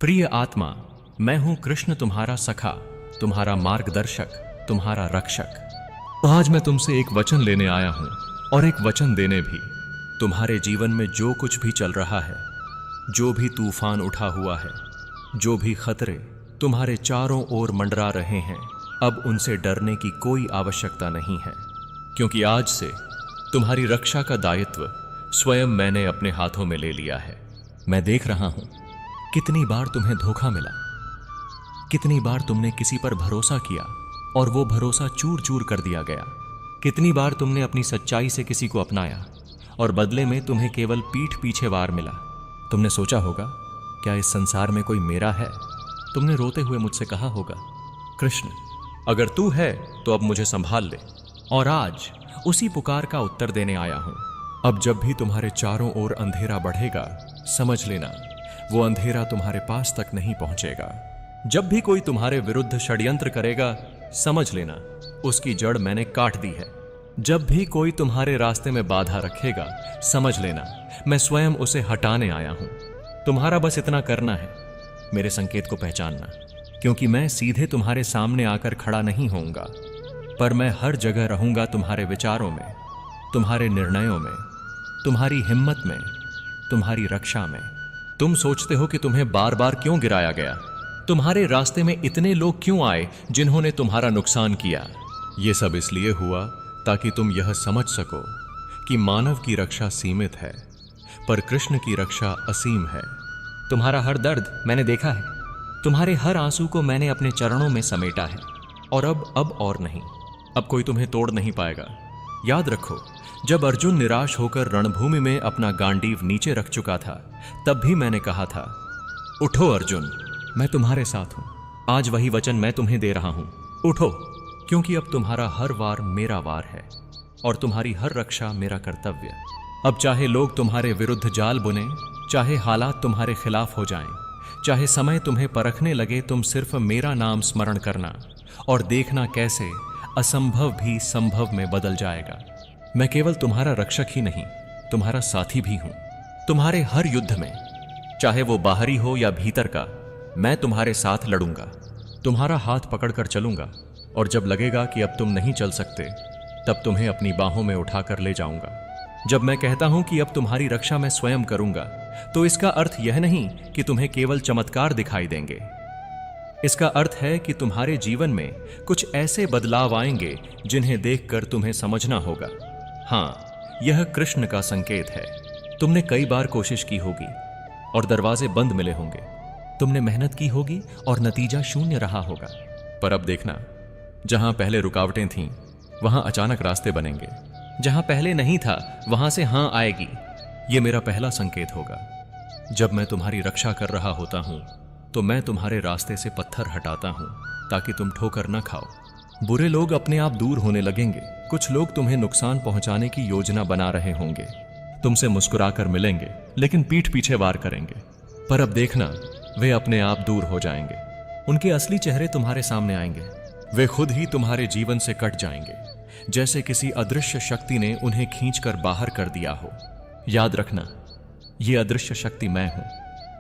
प्रिय आत्मा, मैं हूं कृष्ण, तुम्हारा सखा, तुम्हारा मार्गदर्शक, तुम्हारा रक्षक। आज मैं तुमसे एक वचन लेने आया हूं और एक वचन देने भी। तुम्हारे जीवन में जो कुछ भी चल रहा है, जो भी तूफान उठा हुआ है, जो भी खतरे तुम्हारे चारों ओर मंडरा रहे हैं, अब उनसे डरने की कोई आवश्यकता नहीं है, क्योंकि आज से तुम्हारी रक्षा का दायित्व स्वयं मैंने अपने हाथों में ले लिया है। मैं देख रहा हूं कितनी बार तुम्हें धोखा मिला, कितनी बार तुमने किसी पर भरोसा किया और वो भरोसा चूर चूर कर दिया गया। कितनी बार तुमने अपनी सच्चाई से किसी को अपनाया और बदले में तुम्हें केवल पीठ पीछे वार मिला। तुमने सोचा होगा, क्या इस संसार में कोई मेरा है? तुमने रोते हुए मुझसे कहा होगा, कृष्ण अगर तू है तो अब मुझे संभाल ले। और आज उसी पुकार का उत्तर देने आया हूं। अब जब भी तुम्हारे चारों ओर अंधेरा बढ़ेगा, समझ लेना वो अंधेरा तुम्हारे पास तक नहीं पहुंचेगा। जब भी कोई तुम्हारे विरुद्ध षड्यंत्र करेगा, समझ लेना उसकी जड़ मैंने काट दी है। जब भी कोई तुम्हारे रास्ते में बाधा रखेगा, समझ लेना मैं स्वयं उसे हटाने आया हूं। तुम्हारा बस इतना करना है, मेरे संकेत को पहचानना, क्योंकि मैं सीधे तुम्हारे सामने आकर खड़ा नहीं होऊंगा, पर मैं हर जगह रहूंगा तुम्हारे विचारों में, तुम्हारे निर्णयों में, तुम्हारी हिम्मत में, तुम्हारी रक्षा में। तुम सोचते हो कि तुम्हें बार बार क्यों गिराया गया? तुम्हारे रास्ते में इतने लोग क्यों आए जिन्होंने तुम्हारा नुकसान किया? ये सब इसलिए हुआ ताकि तुम यह समझ सको कि मानव की रक्षा सीमित है, पर कृष्ण की रक्षा असीम है। तुम्हारा हर दर्द मैंने देखा है, तुम्हारे हर आंसू को मैंने अपने चरणों में समेटा है, और अब और नहीं, अब कोई तुम्हें तोड़ नहीं पाएगा। याद रखो, जब अर्जुन निराश होकर रणभूमि में अपना गांडीव नीचे रख चुका था, तब भी मैंने कहा था, उठो अर्जुन, मैं तुम्हारे साथ हूं। आज वही वचन मैं तुम्हें दे रहा हूं, उठो, क्योंकि अब तुम्हारा हर वार मेरा वार है और तुम्हारी हर रक्षा मेरा कर्तव्य। अब चाहे लोग तुम्हारे विरुद्ध जाल बुने, चाहे हालात तुम्हारे खिलाफ हो जाएं, चाहे समय तुम्हें परखने लगे, तुम सिर्फ मेरा नाम स्मरण करना और देखना कैसे असंभव भी संभव में बदल जाएगा। मैं केवल तुम्हारा रक्षक ही नहीं, तुम्हारा साथी भी हूं। तुम्हारे हर युद्ध में, चाहे वो बाहरी हो या भीतर का, मैं तुम्हारे साथ लड़ूंगा, तुम्हारा हाथ पकड़कर चलूंगा, और जब लगेगा कि अब तुम नहीं चल सकते, तब तुम्हें अपनी बाहों में उठाकर ले जाऊंगा। जब मैं कहता हूं कि अब तुम्हारी रक्षा मैं स्वयं करूंगा, तो इसका अर्थ यह नहीं कि तुम्हें केवल चमत्कार दिखाई देंगे। इसका अर्थ है कि तुम्हारे जीवन में कुछ ऐसे बदलाव आएंगे जिन्हें देखकर तुम्हें समझना होगा, हाँ, यह कृष्ण का संकेत है। तुमने कई बार कोशिश की होगी और दरवाजे बंद मिले होंगे, तुमने मेहनत की होगी और नतीजा शून्य रहा होगा, पर अब देखना, जहां पहले रुकावटें थीं, वहां अचानक रास्ते बनेंगे। जहां पहले नहीं था, वहां से हां आएगी। यह मेरा पहला संकेत होगा। जब मैं तुम्हारी रक्षा कर रहा होता हूं, तो मैं तुम्हारे रास्ते से पत्थर हटाता हूं ताकि तुम ठोकर न खाओ। बुरे लोग अपने आप दूर होने लगेंगे, कुछ लोग तुम्हें नुकसान पहुंचाने की योजना बना रहे होंगे, तुमसे मुस्कुराकर मिलेंगे लेकिन पीठ पीछे वार करेंगे, पर अब देखना वे अपने आप दूर हो जाएंगे। उनके असली चेहरे तुम्हारे सामने आएंगे, वे खुद ही तुम्हारे जीवन से कट जाएंगे, जैसे किसी अदृश्य शक्ति ने उन्हें खींचकर बाहर कर दिया हो। याद रखना, यह अदृश्य शक्ति मैं हूं।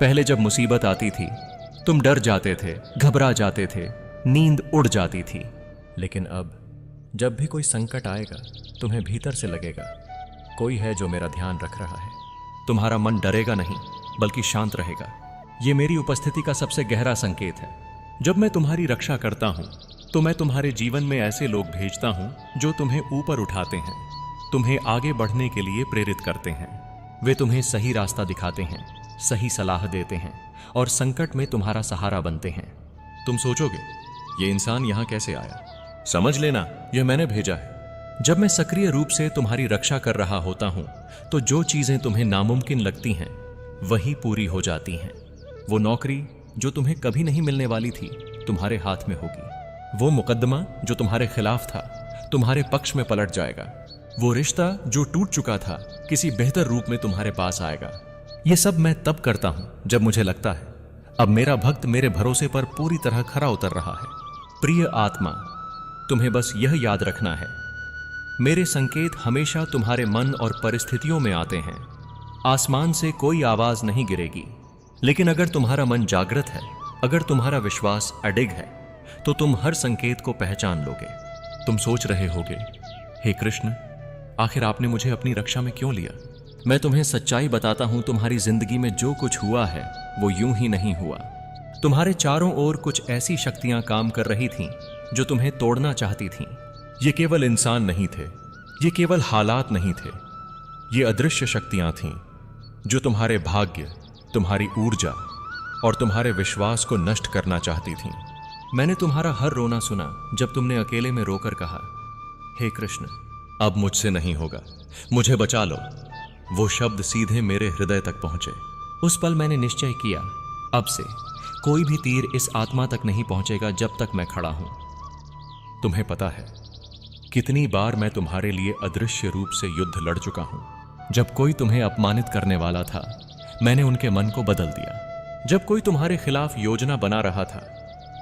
पहले जब मुसीबत आती थी, तुम डर जाते थे, घबरा जाते थे, नींद उड़ जाती थी, लेकिन अब जब भी कोई संकट आएगा, तुम्हें भीतर से लगेगा कोई है जो मेरा ध्यान रख रहा है। तुम्हारा मन डरेगा नहीं, बल्कि शांत रहेगा। यह मेरी उपस्थिति का सबसे गहरा संकेत है। जब मैं तुम्हारी रक्षा करता हूं, तो मैं तुम्हारे जीवन में ऐसे लोग भेजता हूं जो तुम्हें ऊपर उठाते हैं, तुम्हें आगे बढ़ने के लिए प्रेरित करते हैं। वे तुम्हें सही रास्ता दिखाते हैं, सही सलाह देते हैं और संकट में तुम्हारा सहारा बनते हैं। तुम सोचोगे, ये इंसान यहां कैसे आया? समझ लेना, यह मैंने भेजा है। जब मैं सक्रिय रूप से तुम्हारी रक्षा कर रहा होता हूं, तो जो चीजें तुम्हें नामुमकिन लगती हैं, वही पूरी हो जाती हैं। वो नौकरी जो तुम्हें कभी नहीं मिलने वाली थी, तुम्हारे हाथ में होगी। वो मुकदमा जो तुम्हारे खिलाफ था, तुम्हारे पक्ष में पलट जाएगा। वो रिश्ता जो टूट चुका था, किसी बेहतर रूप में तुम्हारे पास आएगा। ये सब मैं तब करता हूं जब मुझे लगता है अब मेरा भक्त मेरे भरोसे पर पूरी तरह खरा उतर रहा है। प्रिय आत्मा, तुम्हें बस यह याद रखना है, मेरे संकेत हमेशा तुम्हारे मन और परिस्थितियों में आते हैं। आसमान से कोई आवाज नहीं गिरेगी, लेकिन अगर तुम्हारा मन जागृत है, अगर तुम्हारा विश्वास अडिग है, तो तुम हर संकेत को पहचान लोगे। तुम सोच रहे होगे, हे कृष्ण, आखिर आपने मुझे अपनी रक्षा में क्यों लिया? मैं तुम्हें सच्चाई बताता हूं, तुम्हारी जिंदगी में जो कुछ हुआ है वो यूं ही नहीं हुआ। तुम्हारे चारों ओर कुछ ऐसी शक्तियां काम कर रही थीं जो तुम्हें तोड़ना चाहती थीं। ये केवल इंसान नहीं थे, ये केवल हालात नहीं थे, ये अदृश्य शक्तियां थीं जो तुम्हारे भाग्य, तुम्हारी ऊर्जा और तुम्हारे विश्वास को नष्ट करना चाहती थीं। मैंने तुम्हारा हर रोना सुना जब तुमने अकेले में रोकर कहा, हे कृष्ण, अब मुझसे नहीं होगा, मुझे बचा लो। वो शब्द सीधे मेरे हृदय तक पहुंचे। उस पल मैंने निश्चय किया, अब से कोई भी तीर इस आत्मा तक नहीं पहुंचेगा जब तक मैं खड़ा हूं। तुम्हें पता है कितनी बार मैं तुम्हारे लिए अदृश्य रूप से युद्ध लड़ चुका हूं। जब कोई तुम्हें अपमानित करने वाला था, मैंने उनके मन को बदल दिया। जब कोई तुम्हारे खिलाफ योजना बना रहा था,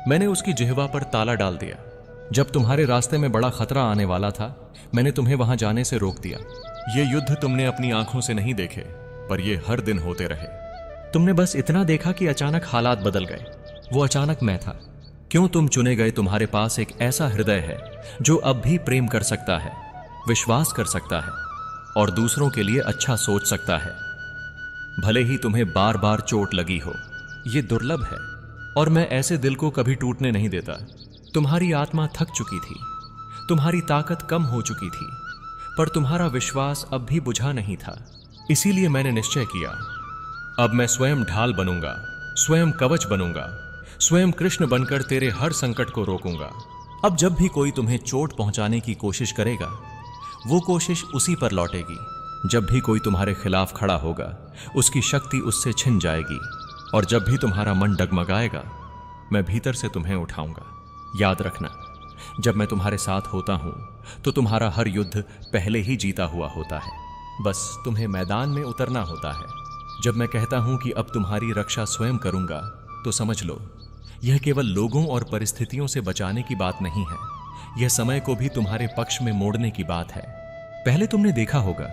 मैंने उसकी जिह्वा पर ताला डाल दिया। जब तुम्हारे रास्ते में बड़ा खतरा आने वाला था, मैंने तुम्हें वहां जाने से रोक दिया। ये युद्ध तुमने अपनी आंखों से नहीं देखे, पर ये हर दिन होते रहे। तुमने बस इतना देखा कि अचानक हालात बदल गए। वो अचानक मैं था। क्यों तुम चुने गए? तुम्हारे पास एक ऐसा हृदय है जो अब भी प्रेम कर सकता है, विश्वास कर सकता है और दूसरों के लिए अच्छा सोच सकता है। भले ही तुम्हें बार बार चोट लगी हो, यह दुर्लभ है और मैं ऐसे दिल को कभी टूटने नहीं देता। तुम्हारी आत्मा थक चुकी थी, तुम्हारी ताकत कम हो चुकी थी, पर तुम्हारा विश्वास अब भी बुझा नहीं था। इसीलिए मैंने निश्चय किया, अब मैं स्वयं ढाल बनूंगा, स्वयं कवच बनूंगा, स्वयं कृष्ण बनकर तेरे हर संकट को रोकूंगा। अब जब भी कोई तुम्हें चोट पहुंचाने की कोशिश करेगा, वो कोशिश उसी पर लौटेगी। जब भी कोई तुम्हारे खिलाफ खड़ा होगा, उसकी शक्ति उससे छिन जाएगी। और जब भी तुम्हारा मन डगमगाएगा, मैं भीतर से तुम्हें उठाऊंगा। याद रखना, जब मैं तुम्हारे साथ होता हूं तो तुम्हारा हर युद्ध पहले ही जीता हुआ होता है। बस तुम्हें मैदान में उतरना होता है। जब मैं कहता हूं कि अब तुम्हारी रक्षा स्वयं करूंगा, तो समझ लो, यह केवल लोगों और परिस्थितियों से बचाने की बात नहीं है, यह समय को भी तुम्हारे पक्ष में मोड़ने की बात है। पहले तुमने देखा होगा,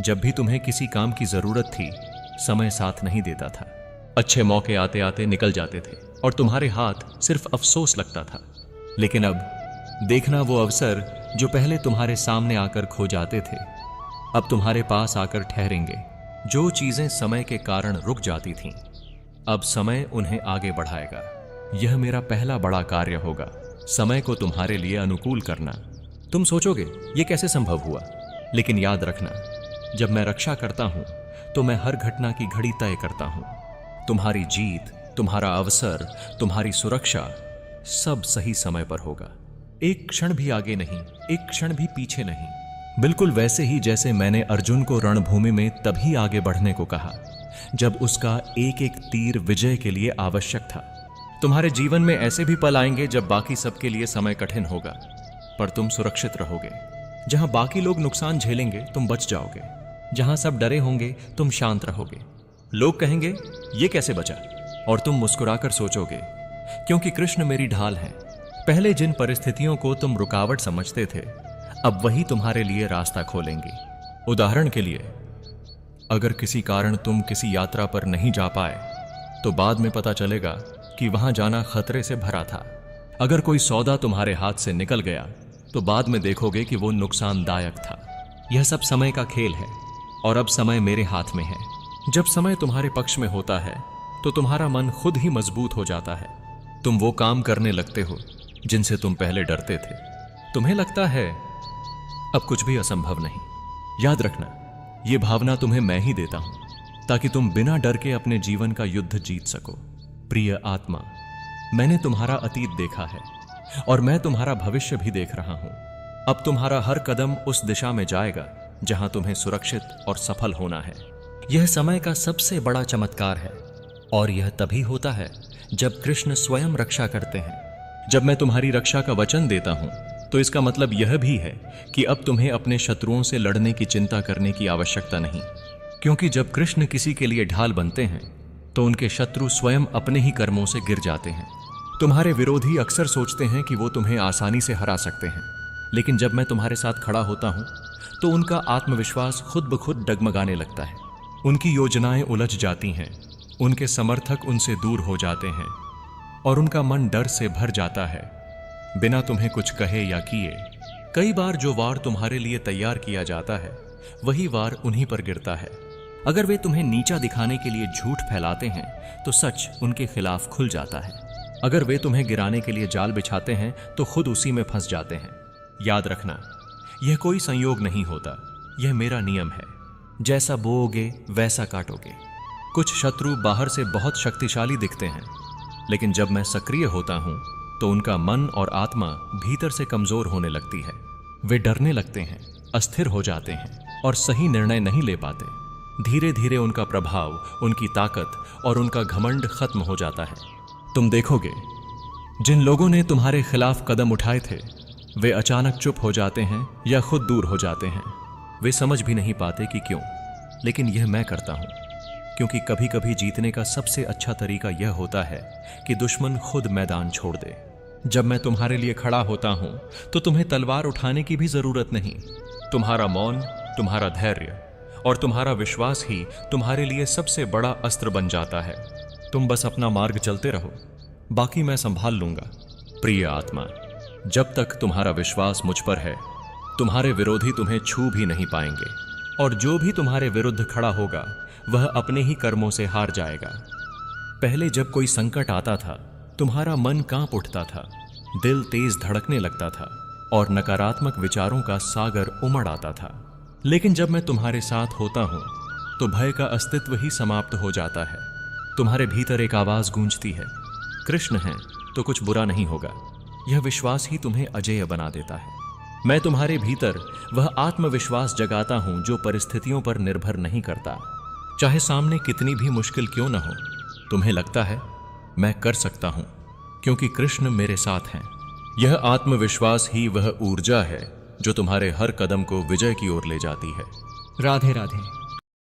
जब भी तुम्हें किसी काम की जरूरत थी, समय साथ नहीं देता था। अच्छे मौके आते आते निकल जाते थे और तुम्हारे हाथ सिर्फ अफसोस लगता था। लेकिन अब देखना, वो अवसर जो पहले तुम्हारे सामने आकर खो जाते थे, अब तुम्हारे पास आकर ठहरेंगे। जो चीजें समय के कारण रुक जाती थीं, अब समय उन्हें आगे बढ़ाएगा। यह मेरा पहला बड़ा कार्य होगा, समय को तुम्हारे लिए अनुकूल करना। तुम सोचोगे यह कैसे संभव हुआ, लेकिन याद रखना, जब मैं रक्षा करता हूं तो मैं हर घटना की घड़ी तय करता हूं। तुम्हारी जीत, तुम्हारा अवसर, तुम्हारी सुरक्षा, सब सही समय पर होगा। एक क्षण भी आगे नहीं, एक क्षण भी पीछे नहीं। बिल्कुल वैसे ही जैसे मैंने अर्जुन को रणभूमि में तभी आगे बढ़ने को कहा जब उसका एक एक तीर विजय के लिए आवश्यक था। तुम्हारे जीवन में ऐसे भी पल आएंगे जब बाकी सबके लिए समय कठिन होगा, पर तुम सुरक्षित रहोगे। जहां बाकी लोग नुकसान झेलेंगे, तुम बच जाओगे। जहां सब डरे होंगे, तुम शांत रहोगे। लोग कहेंगे ये कैसे बचा, और तुम मुस्कुराकर सोचोगे, क्योंकि कृष्ण मेरी ढाल है। पहले जिन परिस्थितियों को तुम रुकावट समझते थे, अब वही तुम्हारे लिए रास्ता खोलेंगी। उदाहरण के लिए, अगर किसी कारण तुम किसी यात्रा पर नहीं जा पाए, तो बाद में पता चलेगा कि वहां जाना खतरे से भरा था। अगर कोई सौदा तुम्हारे हाथ से निकल गया, तो बाद में देखोगे कि वो नुकसानदायक था। यह सब समय का खेल है, और अब समय मेरे हाथ में है। जब समय तुम्हारे पक्ष में होता है, तो तुम्हारा मन खुद ही मजबूत हो जाता है। तुम वो काम करने लगते हो जिनसे तुम पहले डरते थे। तुम्हें लगता है अब कुछ भी असंभव नहीं। याद रखना, यह भावना तुम्हें मैं ही देता हूं, ताकि तुम बिना डर के अपने जीवन का युद्ध जीत सको। प्रिय आत्मा, मैंने तुम्हारा अतीत देखा है और मैं तुम्हारा भविष्य भी देख रहा हूं। अब तुम्हारा हर कदम उस दिशा में जाएगा जहां तुम्हें सुरक्षित और सफल होना है। यह समय का सबसे बड़ा चमत्कार है, और यह तभी होता है जब कृष्ण स्वयं रक्षा करते हैं। जब मैं तुम्हारी रक्षा का वचन देता हूं, तो इसका मतलब यह भी है कि अब तुम्हें अपने शत्रुओं से लड़ने की चिंता करने की आवश्यकता नहीं, क्योंकि जब कृष्ण किसी के लिए ढाल बनते हैं, तो उनके शत्रु स्वयं अपने ही कर्मों से गिर जाते हैं। तुम्हारे विरोधी अक्सर सोचते हैं कि वो तुम्हें आसानी से हरा सकते हैं, लेकिन जब मैं तुम्हारे साथ खड़ा होता हूं, तो उनका आत्मविश्वास खुद ब खुद डगमगाने लगता है। उनकी योजनाएं उलझ जाती हैं उनके समर्थक उनसे दूर हो जाते हैं और उनका मन डर से भर जाता है, बिना तुम्हें कुछ कहे या किए। कई बार जो वार तुम्हारे लिए तैयार किया जाता है वही वार उन्हीं पर गिरता है। अगर वे तुम्हें नीचा दिखाने के लिए झूठ फैलाते हैं तो सच उनके खिलाफ खुल जाता है। अगर वे तुम्हें गिराने के लिए जाल बिछाते हैं तो खुद उसी में फंस जाते हैं। याद रखना, यह कोई संयोग नहीं होता, यह मेरा नियम है। जैसा बोओगे वैसा काटोगे। कुछ शत्रु बाहर से बहुत शक्तिशाली दिखते हैं, लेकिन जब मैं सक्रिय होता हूं तो उनका मन और आत्मा भीतर से कमजोर होने लगती है। वे डरने लगते हैं, अस्थिर हो जाते हैं और सही निर्णय नहीं ले पाते। धीरे धीरे उनका प्रभाव, उनकी ताकत और उनका घमंड खत्म हो जाता है। तुम देखोगे, जिन लोगों ने तुम्हारे खिलाफ कदम उठाए थे वे अचानक चुप हो जाते हैं या खुद दूर हो जाते हैं। वे समझ भी नहीं पाते कि क्यों, लेकिन यह मैं करता हूं, क्योंकि कभी कभी जीतने का सबसे अच्छा तरीका यह होता है कि दुश्मन खुद मैदान छोड़ दे। जब मैं तुम्हारे लिए खड़ा होता हूं तो तुम्हें तलवार उठाने की भी जरूरत नहीं। तुम्हारा मौन, तुम्हारा धैर्य और तुम्हारा विश्वास ही तुम्हारे लिए सबसे बड़ा अस्त्र बन जाता है। तुम बस अपना मार्ग चलते रहो, बाकी मैं संभाल लूंगा। प्रिय आत्मा, जब तक तुम्हारा विश्वास मुझ पर है तुम्हारे विरोधी तुम्हें छू भी नहीं पाएंगे, और जो भी तुम्हारे विरुद्ध खड़ा होगा वह अपने ही कर्मों से हार जाएगा। पहले जब कोई संकट आता था तुम्हारा मन कांप उठता था, दिल तेज धड़कने लगता था और नकारात्मक विचारों का सागर उमड़ आता था। लेकिन जब मैं तुम्हारे साथ होता हूं तो भय का अस्तित्व ही समाप्त हो जाता है। तुम्हारे भीतर एक आवाज गूंजती है, कृष्ण हैं तो कुछ बुरा नहीं होगा। यह विश्वास ही तुम्हें अजेय बना देता है। मैं तुम्हारे भीतर वह आत्मविश्वास जगाता हूं जो परिस्थितियों पर निर्भर नहीं करता। चाहे सामने कितनी भी मुश्किल क्यों न हो, तुम्हें लगता है मैं कर सकता हूं क्योंकि कृष्ण मेरे साथ हैं। यह आत्मविश्वास ही वह ऊर्जा है जो तुम्हारे हर कदम को विजय की ओर ले जाती है। राधे राधे।